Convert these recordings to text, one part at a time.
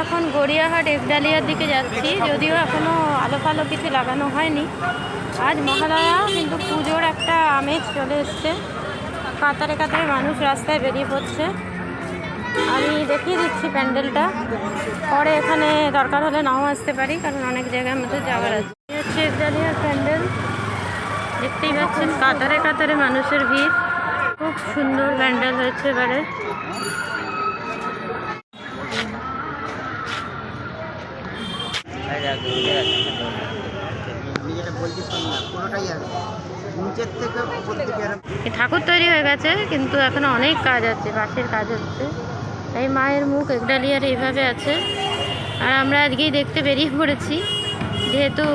এখন গড়িয়াহাট একডালিয়ার দিকে যাচ্ছি, যদিও এখনো আলো ফালো কিছু লাগানো হয়নি। আজ মহালয়া, কিন্তু পুজোর একটা আমেজ চলে এসছে। কাতারে কাতারে মানুষ রাস্তায় বেরিয়ে পড়ছে। আমি দেখিয়ে দিচ্ছি প্যান্ডেলটা, পরে এখানে দরকার হলে নাও আসতে পারি, কারণ অনেক জায়গার মধ্যে যাওয়ার আছে। হচ্ছে একডালিয়ার প্যান্ডেল, দেখতেই পাচ্ছেন কাতারে কাতারে মানুষের ভিড়। খুব সুন্দর প্যান্ডেল হয়েছে এবারে। ঠাকুর তৈরি হয়ে গেছে, কিন্তু এখনো অনেক কাজ আছে, বাঁশের কাজ হচ্ছে। এই মায়ের মুখ একডালিয়ার এইভাবে আছে। আর আমরা আজকেই দেখতে বেরিয়ে পড়েছি, যেহেতু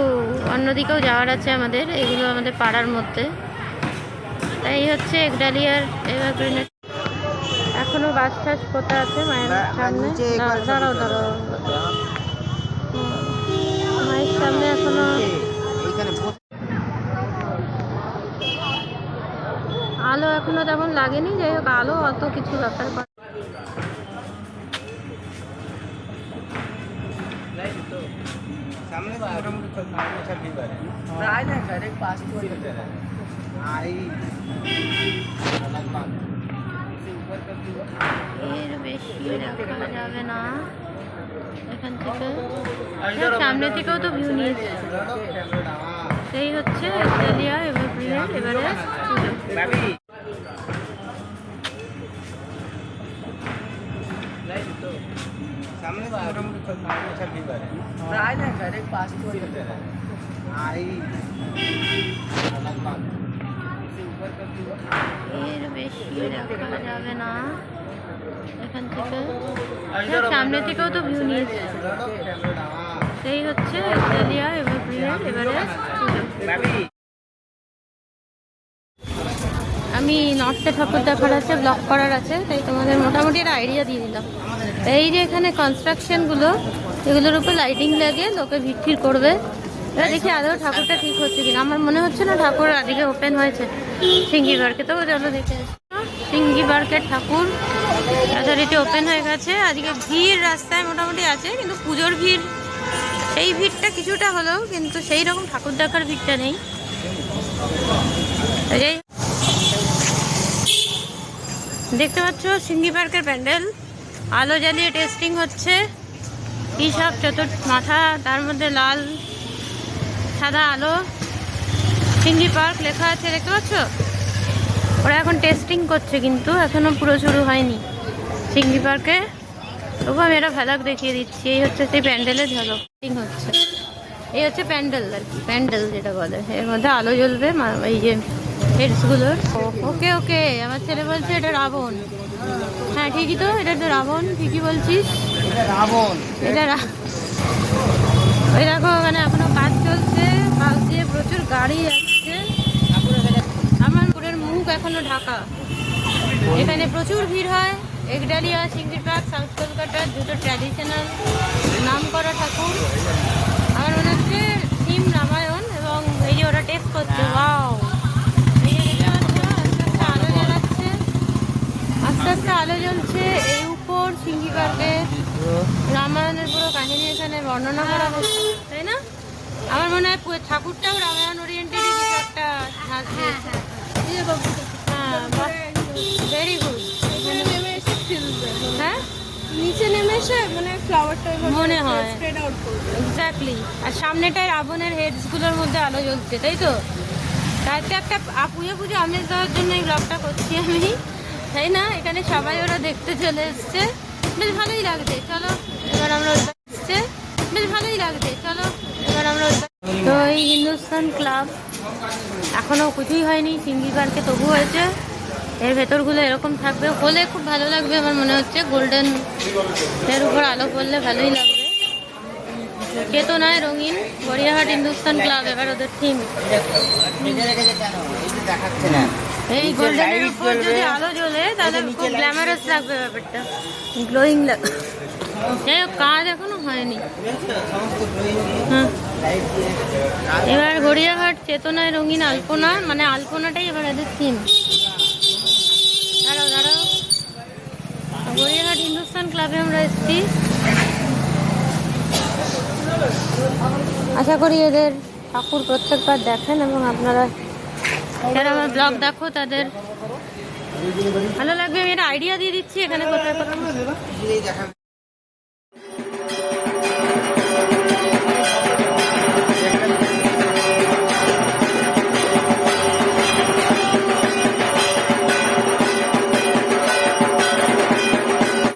অন্যদিকেও যাওয়ার আছে আমাদের, এগুলো আমাদের পাড়ার মধ্যে। তাই হচ্ছে একডালিয়ার এভারগ্রিনের এখনো বাস টাস পোতা আছে মায়ের সামনে। দাঁড়াও দাঁড়াও, মায়ের সামনে এখনো আলো এখনো তেমন লাগেনি। যাই হোক, আলো অত কিছু ব্যাপার। এর বেশি দেখা যাবে না এখান থেকে, সামনে থেকেও তো ভিউ নিয়েছে। সেই হচ্ছে একডালিয়া এভারগ্রিনের এভারেস্ট পুজো। এর বেশি দেখা যাবে না এখান থেকে, সামনে থেকেও তো ভিউ নিয়েছে। সেই হচ্ছে একডালিয়া এভারগ্রিনের এভারেস্ট পুজো। আমি নর্থে ঠাকুর দেখার আছে, ব্লগ করার আছে, তাই তোমাদের মোটামুটি একটা আইডিয়া দিয়ে দিলাম। এই যে এখানে কনস্ট্রাকশনগুলো, এগুলোর উপর লাইটিং লাগে, লোকে ভিড় করবে। এবার দেখি আদৌ ঠাকুরটা ঠিক হচ্ছে কিনা। আমার মনে হচ্ছে না ঠাকুর আজকে ওপেন হয়েছে সিঙ্গি পার্কে। তো চলো দেখে সিঙ্গি পার্কের ঠাকুর যথারীতি ওপেন হয়ে গেছে। আজকে ভিড় রাস্তায় মোটামুটি আছে, কিন্তু পুজোর ভিড়, সেই ভিড়টা কিছুটা হলেও, কিন্তু সেই রকম ঠাকুর দেখার ভিড়টা নেই। দেখতে পাচ্ছ সিঙ্গি পার্কের প্যান্ডেল, আলো জ্বালিয়ে টেস্টিং হচ্ছে। কী সব মাথা, তার মধ্যে লাল সাদা আলো, সিঙ্গি পার্ক লেখা আছে, দেখতে পাচ্ছ? ওরা এখন টেস্টিং করছে, কিন্তু এখনো পুরো শুরু হয়নি সিঙ্গি পার্কে। তবু আমি এটা ঝলক দেখিয়ে দিচ্ছি। এই হচ্ছে সেই প্যান্ডেলের ঝলক হচ্ছে। এই হচ্ছে প্যান্ডেল আর কি, প্যান্ডেল যেটা বলে। এর মধ্যে আলো জ্বলবে, এই যে হেডসগুলোর। ওকে ওকে, আমার ছেলে বলছে এটা রাবণ। হ্যাঁ ঠিকই তো, এটা তো রাবণ, ঠিকই বলছিস, রাবণ। এটা ওই দেখো, মানে এখনো কাজ চলছে, পাশ দিয়ে প্রচুর গাড়ি যাচ্ছে। আমার পুরের মুখ এখনো ঢাকা। এখানে প্রচুর ভিড় হয়। একডালিয়া, সিঙ্গি পার্ক, সাউথ কলকাতার দুটো ট্র্যাডিশনাল নাম করা ঠাকুর। আমার মনে হচ্ছে থিম রামায়ণ। এবং এই যে ওরা টেস্ট করছে, ওয়াও, আস্তে আস্তে আলো জ্বলছে। এই উপর সিঙ্গি পার্কে রামায়ণের পুরো কাহিনী এখানে বর্ণনা করা হচ্ছে, তাই না? আমার মনে হয় ঠাকুরটাও রামায়ণ ওরিয়েন্টেডই কিছু একটা থাকবে। হ্যাঁ, ভেরি গুড। হ্যাঁ, নিচে নেমে এসে মানে ফ্লাওয়ারটা মনে হয় এক্স্যাক্টলি। আর সামনেটায় রাবণের হেডসগুলোর মধ্যে আলো জ্বলছে, তাই তো? তাইতে একটা পুজো পুজো আমেজ দেওয়ার জন্য এই ব্লগটা করছি আমি, তাই না? এখানে সবাই ওরা দেখতে চলে এসছে, বেশ ভালোই লাগছে। চলো এবার আমরা এসছে, বেশ ভালোই লাগছে। চলো এবার আমরা তো এই হিন্দুস্তান ক্লাব এখনো কিছুই হয়নি সিঙ্গি পার্কে, তবু হয়েছে। এর ভেতরগুলো এরকম থাকবে, হলে খুব ভালো লাগবে আমার মনে হচ্ছে। গোল্ডেন এর উপর আলো পড়লে ভালোই লাগবে। চেতনায় রঙিন গড়িয়াহাট হিন্দুস্তান ক্লাব, এবার ওদের থিম। এই গোল্ডেনের উপর যদি আলো জ্বলে তাহলে খুব গ্ল্যামারাস লাগবে ব্যাপারটা, গ্লোয়িং লাগবে। যাই হোক, কাজ এখনো হয়নি। হ্যাঁ, এবার গড়িয়াহাট চেতনায় রঙিন আলপনা, মানে আলপনাটাই এবার এদের থিম। দাঁড়াও দাঁড়াও, গড়িয়াহাট হিন্দুস্তান ক্লাবে আমরা এসেছি। আশা করি এদের ঠাকুর প্রত্যেকবার দেখেন এবং আপনারা যারা আমার ব্লগ দেখো তাদের ভালো লাগবে। আমি একটা আইডিয়া দিয়ে দিচ্ছি এখানে কোথায় কোথায়